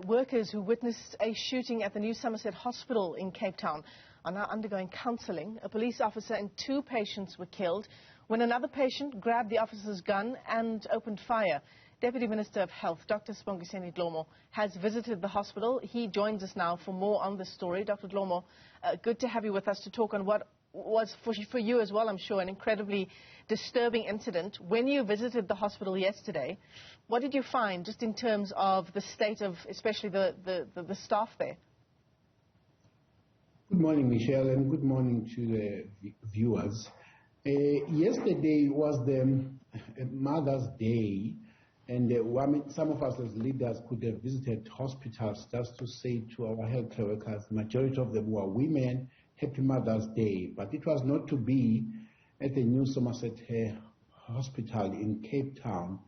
Workers who witnessed a shooting at the new Somerset Hospital in Cape Town are now undergoing counselling. A police officer and 2 patients were killed when another patient grabbed the officer's gun and opened fire. Deputy Minister of Health, Dr. Sibongiseni Dhlomo, has visited the hospital. He joins us now for more on this story. Dr. Dhlomo, good to have you with us to talk on what was, for you as well, I'm sure, an incredibly disturbing incident. When you visited the hospital yesterday, what did you find just in terms of the state of especially the staff there? Good morning, Michelle, and good morning to the viewers. Yesterday was the Mother's Day, and some of us as leaders could have visited hospitals just to say to our healthcare workers, the majority of them were women, Happy Mother's Day. But it was not to be at the new Somerset Hospital in Cape Town.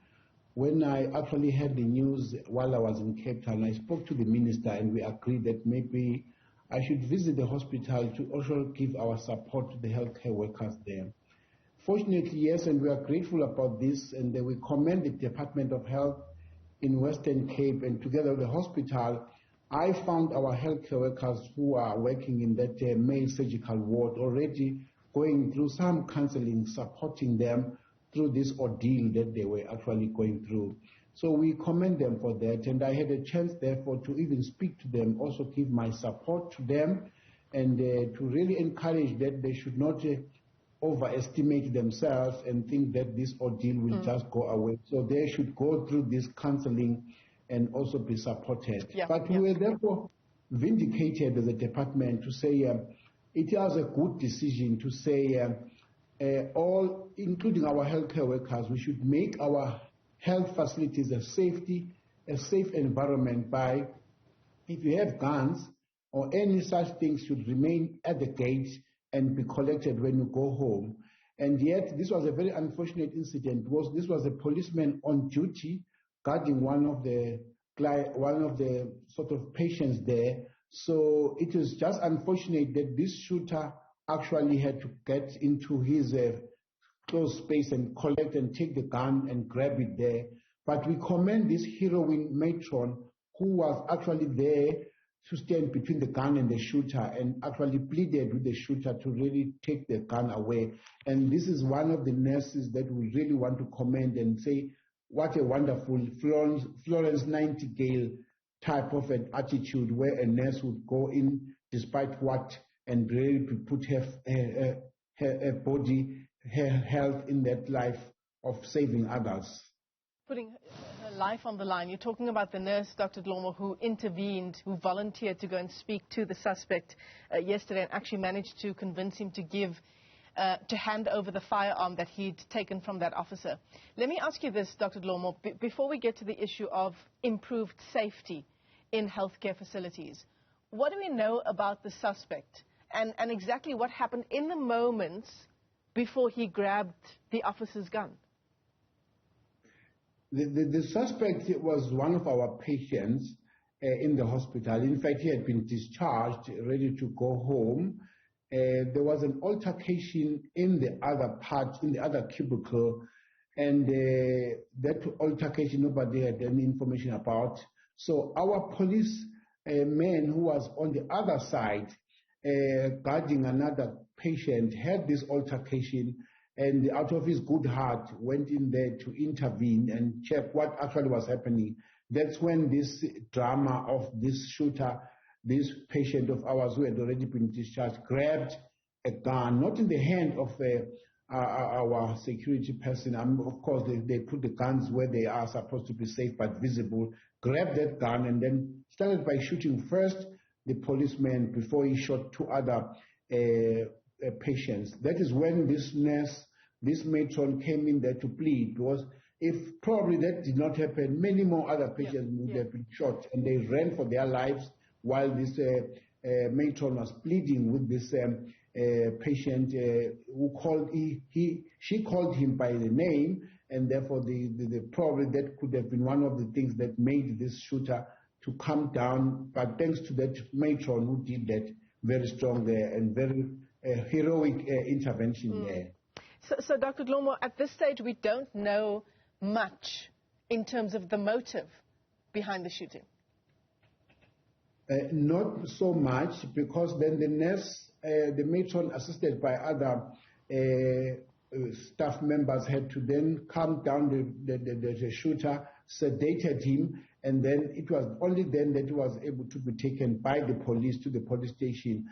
When I actually heard the news while I was in Cape Town, I spoke to the minister and we agreed that maybe I should visit the hospital to also give our support to the healthcare workers there. Fortunately, yes, and we are grateful about this, and we commend the Department of Health in Western Cape, and together with the hospital, I found our healthcare workers who are working in that male surgical ward already going through some counseling, supporting them through this ordeal that they were actually going through. So we commend them for that, and I had a chance therefore to even speak to them, also give my support to them, and to really encourage that they should not overestimate themselves and think that this ordeal will just go away. So they should go through this counseling and also be supported. We were therefore vindicated as a department to say it was a good decision to say all, including our healthcare workers, we should make our health facilities a safe environment by, if you have guns or any such things, should remain at the gate and be collected when you go home. And yet, this was a very unfortunate incident. This was a policeman on duty guarding one of the sort of patients there. So it was just unfortunate that this shooter actually had to get into his closed space and collect and take the gun and grab it there. But we commend this heroine matron who was actually there to stand between the gun and the shooter and actually pleaded with the shooter to really take the gun away. And this is one of the nurses that we really want to commend and say, what a wonderful Florence Nightingale type of an attitude where a nurse would go in despite what and really put her body, her health in that life of saving others. Putting her life on the line. You're talking about the nurse, Dr. Dhlomo, who intervened, who volunteered to go and speak to the suspect yesterday and actually managed to convince him to hand over the firearm that he'd taken from that officer. Let me ask you this, Dr. Dhlomo, before we get to the issue of improved safety in healthcare facilities. What do we know about the suspect and exactly what happened in the moments before he grabbed the officer's gun? The suspect was one of our patients in the hospital. In fact, he had been discharged, ready to go home. There was an altercation in the other cubicle, and that altercation nobody had any information about. So our police man who was on the other side guarding another patient had this altercation, and out of his good heart went in there to intervene and check what actually was happening. That's when this drama of this shooter, this patient of ours who had already been discharged, grabbed a gun, not in the hand of our security person. Of course, they put the guns where they are supposed to be safe but visible, grabbed that gun and then started by shooting first the policeman before he shot 2 other patients. That is when this nurse, this matron came in there to plead, because if probably that did not happen, many more other patients would have been shot, and they ran for their lives while this matron was pleading with this patient who called, she called him by the name, and therefore probably that could have been one of the things that made this shooter to come down. But thanks to that matron who did that very strong there and very heroic intervention there. So, Dr. Dhlomo, at this stage, we don't know much in terms of the motive behind the shooting. Not so much, because then the nurse, the matron, assisted by other staff members, had to then calm down the shooter, sedated him, and then it was only then that he was able to be taken by the police to the police station.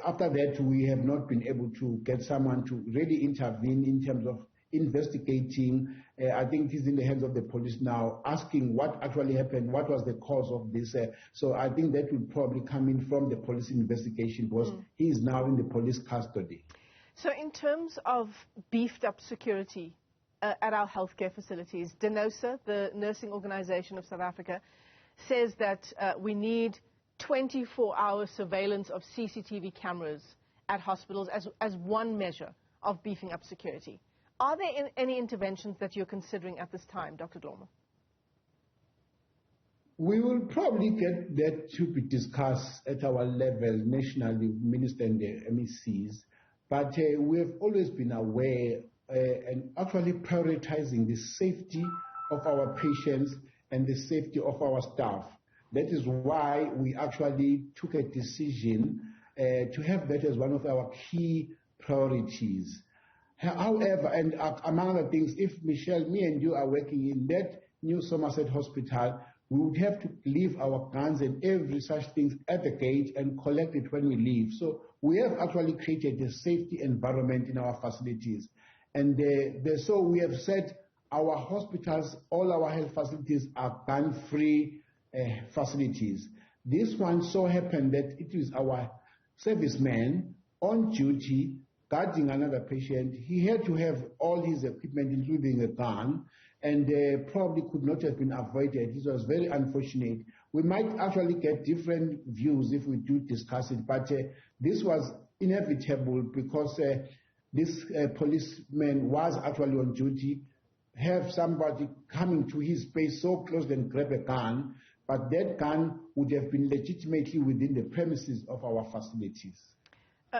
After that, we have not been able to get someone to really intervene in terms of investigating. I think it is in the hands of the police now, asking what actually happened, what was the cause of this. So I think that will probably come in from the police investigation, because he is now in the police custody. So in terms of beefed up security at our healthcare facilities, DENOSA, the nursing organization of South Africa, says that we need 24-hour surveillance of CCTV cameras at hospitals as one measure of beefing up security. Are there any interventions that you're considering at this time, Dr. Dhlomo? We will probably get that to be discussed at our level, nationally, Minister and the MECs. But we have always been aware and actually prioritizing the safety of our patients and the safety of our staff. That is why we actually took a decision to have that as one of our key priorities. However, and among other things, if Michelle, me and you are working in that new Somerset Hospital, we would have to leave our guns and every such things at the gate and collect it when we leave. So we have actually created a safety environment in our facilities. And so we have said our hospitals, all our health facilities are gun-free facilities. This one so happened that it is our serviceman on duty guarding another patient. He had to have all his equipment, including a gun, and probably could not have been avoided. This was very unfortunate. We might actually get different views if we do discuss it, but this was inevitable, because this policeman was actually on duty, have somebody coming to his space so close and grab a gun, but that gun would have been legitimately within the premises of our facilities.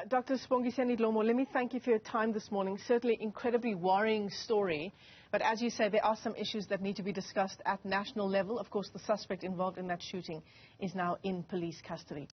Dr. Sibongiseni Dhlomo, let me thank you for your time this morning. Certainly incredibly worrying story, but as you say, there are some issues that need to be discussed at national level. Of course, the suspect involved in that shooting is now in police custody.